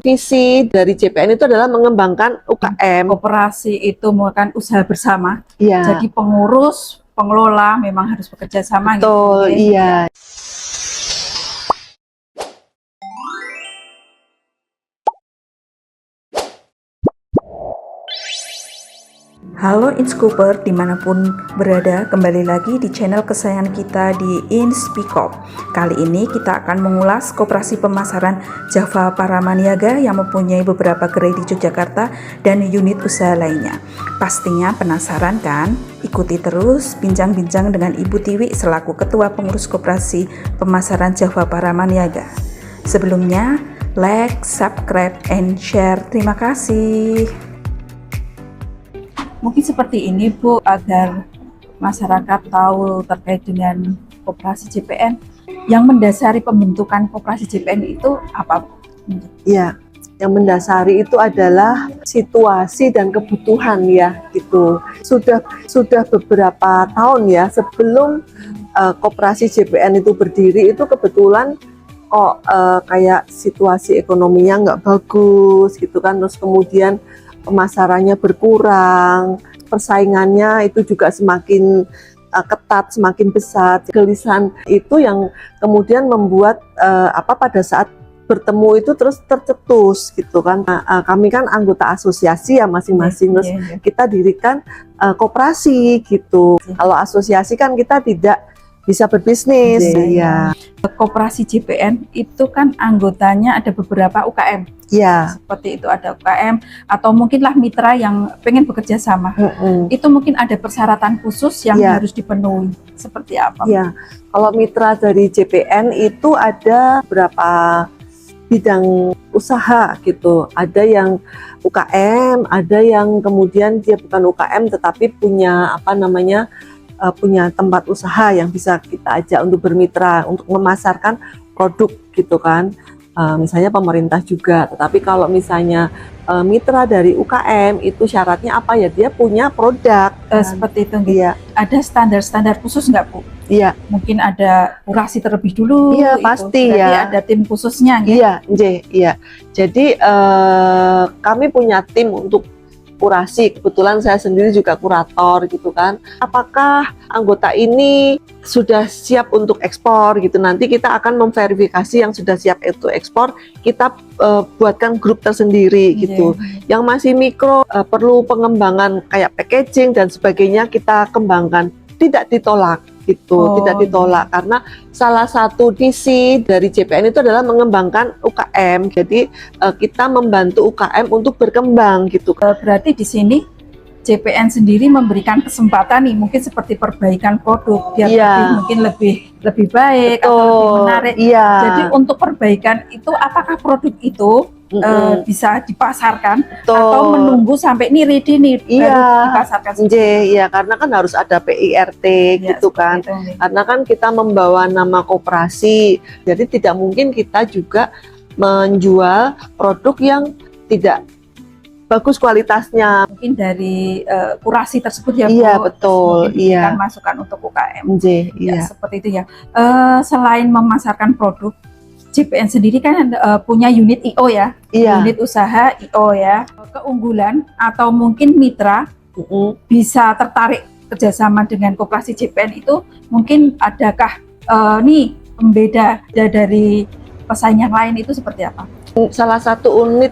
Visi dari JPN itu adalah mengembangkan UKM. Koperasi itu merupakan usaha bersama. Iya. Jadi pengurus, pengelola memang harus bekerja sama. Betul, gitu. iya. Halo Inskooper, dimanapun berada, kembali lagi di channel kesayangan kita di Inspicop. Kali ini kita akan mengulas koperasi pemasaran Java Paramaniaga yang mempunyai beberapa gerai di Yogyakarta dan unit usaha lainnya. Pastinya penasaran kan? Ikuti terus bincang-bincang dengan Ibu Tiwi selaku Ketua Pengurus Koperasi Pemasaran Java Paramaniaga. Sebelumnya, like, subscribe, and share. Terima kasih. Mungkin seperti ini Bu, agar masyarakat tahu terkait dengan koperasi JPN. Yang mendasari pembentukan koperasi JPN itu apa Bu? Ya, yang mendasari itu adalah situasi dan kebutuhan ya gitu. Sudah beberapa tahun ya sebelum koperasi JPN itu berdiri, itu kebetulan kok kayak situasi ekonominya nggak bagus gitu kan, terus kemudian pemasarannya berkurang, persaingannya itu juga semakin ketat, semakin besar. Kegelisahan itu yang kemudian membuat pada saat bertemu itu terus tercetus gitu kan. Kami kan anggota asosiasi ya masing-masing, terus kita dirikan koperasi gitu. Kalau asosiasi kan kita tidak bisa berbisnis. Ya. Koperasi JPN itu kan anggotanya ada beberapa UKM. Ya. Seperti itu, ada UKM atau mungkinlah mitra yang pengen bekerja sama. Itu mungkin ada persyaratan khusus yang harus dipenuhi. Seperti apa? Ya. Kalau mitra dari JPN itu ada berapa bidang usaha gitu. Ada yang UKM, ada yang kemudian dia bukan UKM tetapi punya punya tempat usaha yang bisa kita ajak untuk bermitra untuk memasarkan produk gitu kan. Misalnya pemerintah juga. Tetapi kalau misalnya mitra dari UKM itu syaratnya apa ya, dia punya produk seperti itu gitu. Iya. Ada standar-standar khusus nggak Bu? Iya. Mungkin ada kurasi terlebih dulu. Iya pasti ya. Ada tim khususnya gitu. Iya. Jadi kami punya tim untuk kurasi. Kebetulan saya sendiri juga kurator gitu kan. Apakah anggota ini sudah siap untuk ekspor gitu? Nanti kita akan memverifikasi yang sudah siap untuk ekspor. Kita buatkan grup tersendiri gitu. Yang masih mikro perlu pengembangan kayak packaging dan sebagainya, kita kembangkan. Tidak ditolak gitu, tidak ditolak karena salah satu misi dari JPN itu adalah mengembangkan UKM. Jadi kita membantu UKM untuk berkembang gitu. Berarti di sini JPN sendiri memberikan kesempatan nih, mungkin seperti perbaikan produk biar lebih baik. Betul. Atau lebih menarik. Jadi untuk perbaikan itu, apakah produk itu bisa dipasarkan atau menunggu sampai ini ready nih baru dipasarkan? Iya, karena kan harus ada PIRT gitu kan. Karena kan kita membawa nama koperasi, jadi tidak mungkin kita juga menjual produk yang tidak bagus kualitasnya. Mungkin dari kurasi tersebut ya Bu. Iya betul. Iya. Masukan untuk UKM. Iya. Seperti itu ya. Selain memasarkan produk, JPN sendiri kan punya unit IO ya. Unit usaha IO ya. Keunggulan atau mungkin mitra bisa tertarik kerjasama dengan koperasi JPN itu, mungkin adakah nih pembeda dari pesaing yang lain itu seperti apa? Salah satu unit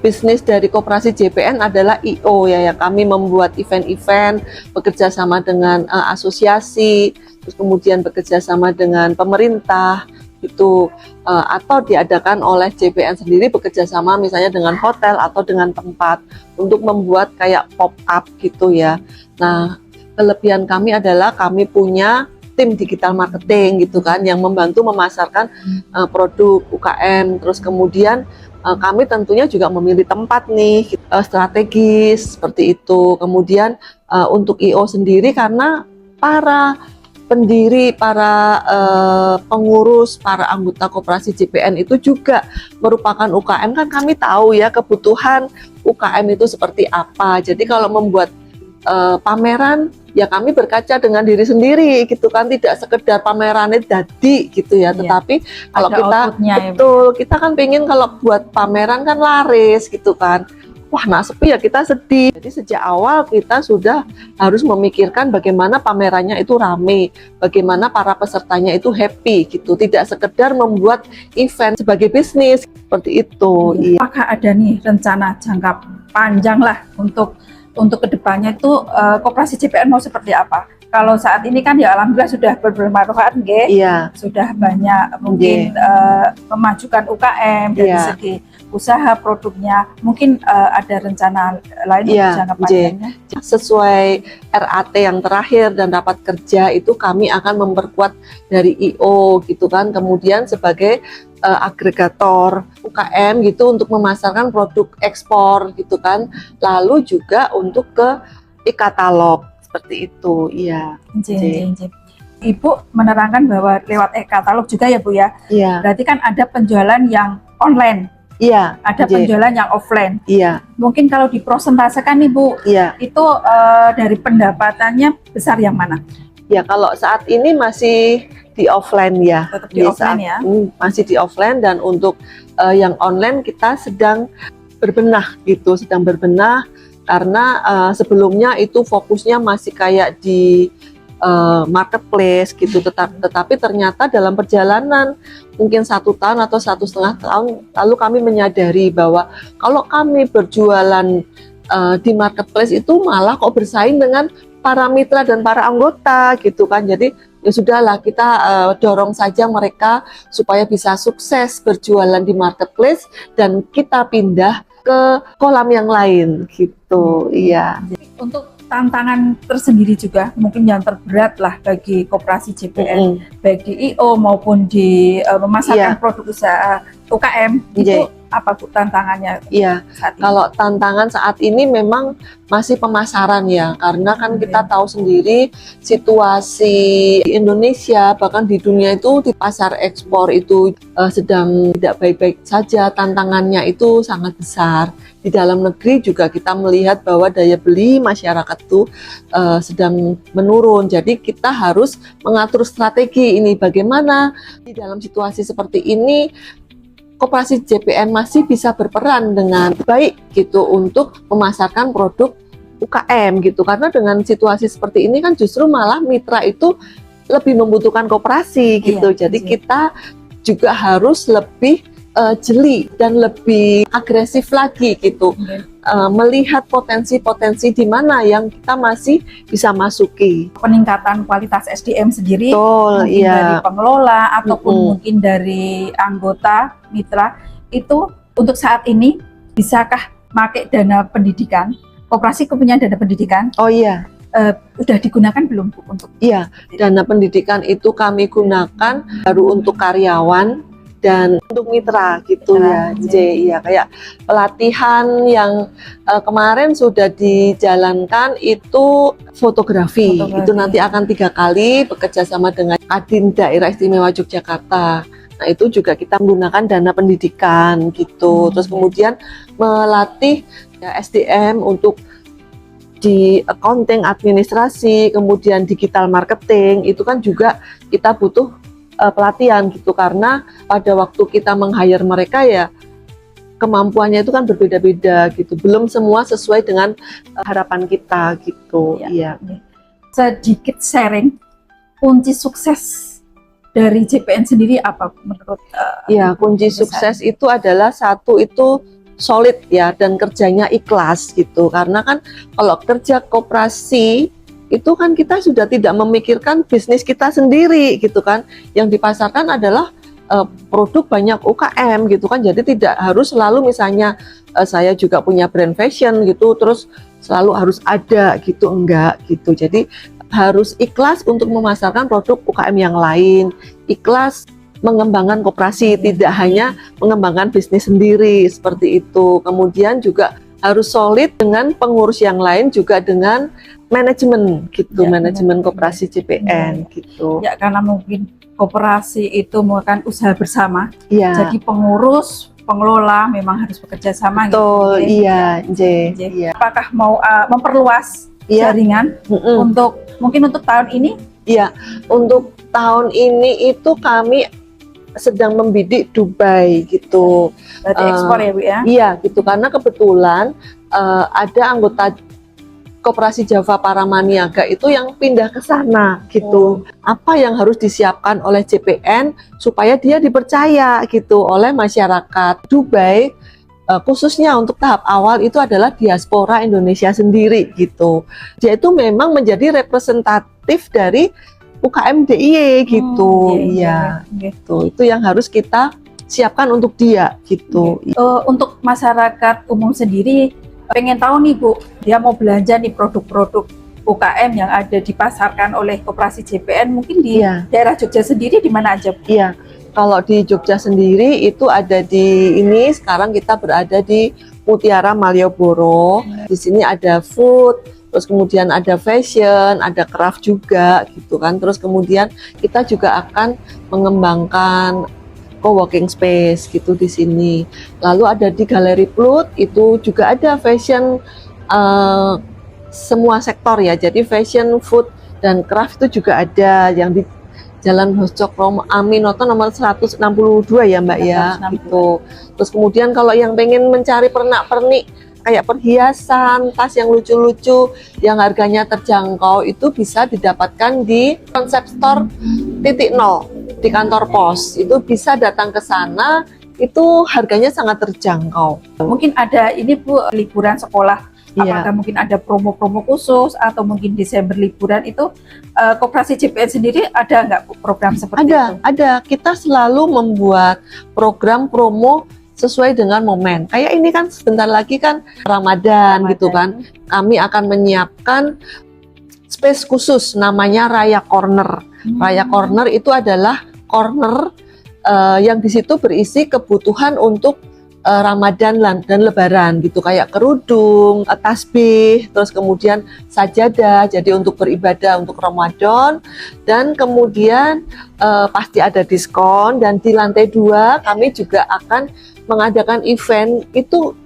bisnis dari koperasi JPN adalah IO ya, yang kami membuat event-event, bekerja sama dengan asosiasi, terus kemudian bekerja sama dengan pemerintah itu, atau diadakan oleh JPN sendiri bekerja sama misalnya dengan hotel atau dengan tempat untuk membuat kayak pop up gitu ya. Nah, kelebihan kami adalah kami punya tim digital marketing gitu kan, yang membantu memasarkan produk UKM. Terus kemudian kami tentunya juga memilih tempat nih strategis seperti itu. Kemudian untuk IO sendiri, karena para pendiri, para pengurus, para anggota koperasi JPN itu juga merupakan UKM, kan kami tahu ya kebutuhan UKM itu seperti apa. Jadi kalau membuat pameran ya kami berkaca dengan diri sendiri gitu kan, tidak sekedar pamerannya jadi gitu ya, tetapi kalau Ada kita outputnya ya, Bu. betul, kita kan pengen kalau buat pameran kan laris gitu kan. Wah, nah sepi ya kita sedih. Jadi sejak awal kita sudah harus memikirkan bagaimana pamerannya itu rame, bagaimana para pesertanya itu happy gitu. Tidak sekedar membuat event sebagai bisnis seperti itu. Iya. Apakah ada nih rencana jangka panjang lah untuk kedepannya itu koperasi JPN mau seperti apa? Kalau saat ini kan ya alhamdulillah sudah bermanfaat, Iya. sudah banyak mungkin memajukan UKM dari Iya. segi usaha produknya. Mungkin ada rencana lain untuk jangka panjangnya. Sesuai RAT yang terakhir dan rapat kerja itu kami akan memperkuat dari IO gitu kan, kemudian sebagai agregator UKM gitu untuk memasarkan produk ekspor gitu kan, lalu juga untuk ke e-katalog seperti itu. Iya. Ibu menerangkan bahwa lewat e-katalog juga ya Bu ya. Iya. Berarti kan ada penjualan yang online. Iya. Ada penjualan yang offline. Iya. Mungkin kalau diprosentasekan nih Bu, Iya. itu dari pendapatannya besar yang mana? Ya kalau saat ini masih di offline ya. Tetap di offline ya. Masih di offline, dan untuk yang online kita sedang berbenah gitu, karena sebelumnya itu fokusnya masih kayak di marketplace gitu, tetapi ternyata dalam perjalanan mungkin 1 tahun atau 1,5 tahun lalu kami menyadari bahwa kalau kami berjualan di marketplace itu malah kok bersaing dengan para mitra dan para anggota gitu kan. Jadi ya sudahlah, kita dorong saja mereka supaya bisa sukses berjualan di marketplace dan kita pindah ke kolam yang lain gitu. Iya. Untuk tantangan tersendiri juga mungkin yang terberat lah bagi koperasi JPN, baik di IO maupun di memasarkan produk usaha UKM, itu apa Bu tantangannya? Iya, kalau tantangan saat ini memang masih pemasaran ya, karena kan kita tahu sendiri situasi di Indonesia bahkan di dunia itu di pasar ekspor itu sedang tidak baik-baik saja, tantangannya itu sangat besar. Di dalam negeri juga kita melihat bahwa daya beli masyarakat itu sedang menurun, jadi kita harus mengatur strategi ini bagaimana di dalam situasi seperti ini koperasi JPN masih bisa berperan dengan baik gitu untuk memasarkan produk UKM gitu, karena dengan situasi seperti ini kan justru malah mitra itu lebih membutuhkan koperasi gitu. Jadi kita juga harus lebih jeli dan lebih agresif lagi gitu, melihat potensi-potensi di mana yang kita masih bisa masuki. Peningkatan kualitas SDM sendiri, mungkin dari pengelola ataupun mungkin dari anggota mitra itu untuk saat ini bisakah pakai dana pendidikan? Koperasi punya dana pendidikan? Oh iya. Udah digunakan belum Bu untuk? Iya, dana pendidikan itu kami gunakan baru untuk karyawan dan untuk mitra gitu ya, iya, kayak pelatihan yang kemarin sudah dijalankan itu fotografi. Itu nanti akan 3 kali bekerja sama dengan Kadin Daerah Istimewa Yogyakarta. Nah itu juga kita menggunakan dana pendidikan gitu, terus kemudian melatih ya, SDM untuk di accounting, administrasi, kemudian digital marketing, itu kan juga kita butuh pelatihan gitu, karena pada waktu kita meng-hire mereka ya kemampuannya itu kan berbeda-beda gitu, belum semua sesuai dengan harapan kita gitu. Iya. Sedikit sharing kunci sukses dari JPN sendiri apa menurut? Ya, kunci sukses itu adalah satu itu solid ya, dan kerjanya ikhlas gitu, karena kan kalau kerja koperasi itu kan kita sudah tidak memikirkan bisnis kita sendiri gitu kan, yang dipasarkan adalah produk banyak UKM gitu kan, jadi tidak harus selalu misalnya saya juga punya brand fashion gitu terus selalu harus ada gitu, enggak gitu. Jadi harus ikhlas untuk memasarkan produk UKM yang lain, ikhlas mengembangkan koperasi, tidak hanya mengembangkan bisnis sendiri seperti itu. Kemudian juga harus solid dengan pengurus yang lain, juga dengan manajemen gitu, manajemen koperasi JPN gitu. Ya, karena mungkin koperasi itu merupakan usaha bersama. Jadi pengurus, pengelola memang harus bekerja sama. Betul, gitu. Iya. Apakah mau memperluas Iya. jaringan untuk mungkin untuk tahun ini? Iya, untuk tahun ini itu kami sedang membidik Dubai gitu. Berarti ekspor ya Bu ya? Iya gitu, karena kebetulan ada anggota Koperasi Java Paramaniaga itu yang pindah ke sana gitu. Apa yang harus disiapkan oleh JPN supaya dia dipercaya gitu oleh masyarakat Dubai, khususnya untuk tahap awal itu adalah diaspora Indonesia sendiri gitu. Dia itu memang menjadi representatif dari UKM DIY gitu. Iya, gitu. Itu yang harus kita siapkan untuk dia gitu. Untuk masyarakat umum sendiri, pengen tahu nih Bu, dia mau belanja nih produk-produk UKM yang ada dipasarkan oleh Koperasi JPN, mungkin di daerah Jogja sendiri di mana aja Bu? Iya, kalau di Jogja sendiri itu ada di ini, sekarang kita berada di Mutiara Malioboro. Di sini ada food, terus kemudian ada fashion, ada craft juga gitu kan. Terus kemudian kita juga akan mengembangkan co-working space gitu di sini. Lalu ada di Galeri Plut itu juga ada fashion semua sektor ya. Jadi fashion, food dan craft itu juga ada yang di Jalan Hoscokromo Aminoto nomor 162 ya Mbak ya gitu. Terus kemudian kalau yang pengen mencari pernak-pernik kayak perhiasan, tas yang lucu-lucu yang harganya terjangkau itu bisa didapatkan di Konsep Store .0 di kantor pos. Itu bisa datang ke sana, itu harganya sangat terjangkau. Mungkin ada ini Bu, liburan sekolah. Apakah mungkin ada promo-promo khusus atau mungkin Desember liburan itu Koperasi JPN sendiri ada nggak program seperti itu? Ada. Kita selalu membuat program promo sesuai dengan momen. Kayak ini kan sebentar lagi kan Ramadan gitu kan. Kami akan menyiapkan space khusus namanya Raya Corner. Raya Corner itu adalah corner yang di situ berisi kebutuhan untuk Ramadan dan Lebaran gitu, kayak kerudung, tasbih, terus kemudian sajadah, jadi untuk beribadah untuk Ramadan. Dan kemudian pasti ada diskon, dan di lantai 2 kami juga akan mengadakan event itu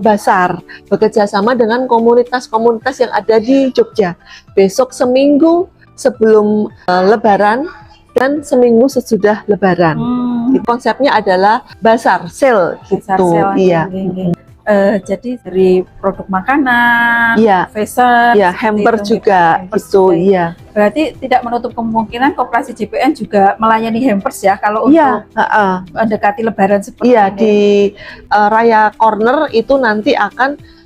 basar, bekerja sama dengan komunitas-komunitas yang ada di Jogja. Besok seminggu sebelum Lebaran dan seminggu sesudah Lebaran. Konsepnya adalah basar sale gitu. Iya. Jadi dari produk makanan, fashion, hamper juga gitu. Iya. Berarti tidak menutup kemungkinan Koperasi JPN juga melayani hampers ya kalau untuk mendekati Lebaran seperti ini. Di Raya Corner itu nanti akan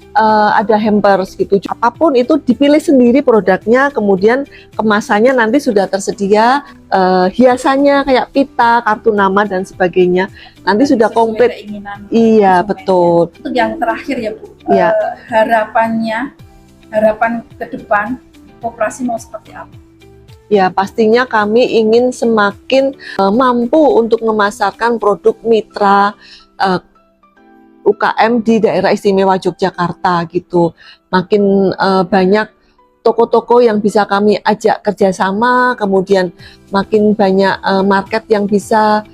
ada hampers gitu. Apapun itu dipilih sendiri produknya, kemudian kemasannya nanti sudah tersedia, hiasannya kayak pita, kartu nama dan sebagainya. Nanti sudah komplit. Iya, betul. Untuk yang terakhir ya Bu, harapan ke depan koperasi mau seperti apa? Ya, pastinya kami ingin semakin mampu untuk memasarkan produk mitra UKM di daerah istimewa Yogyakarta gitu. Makin banyak toko-toko yang bisa kami ajak kerjasama, kemudian makin banyak market yang bisa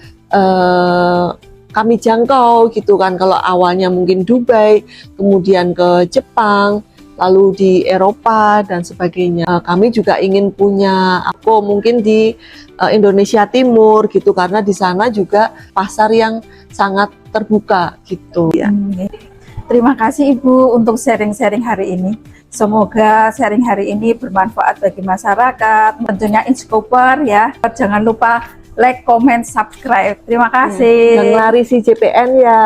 kami jangkau gitu kan. Kalau awalnya mungkin Dubai, kemudian ke Jepang, lalu di Eropa dan sebagainya. Kami juga ingin punya mungkin di Indonesia Timur gitu, karena di sana juga pasar yang sangat terbuka gitu ya. Terima kasih Ibu untuk sharing-sharing hari ini. Semoga sharing hari ini bermanfaat bagi masyarakat, tentunya Inskoper ya. Jangan lupa like, comment, subscribe. Terima kasih. Dan lari si JPN ya.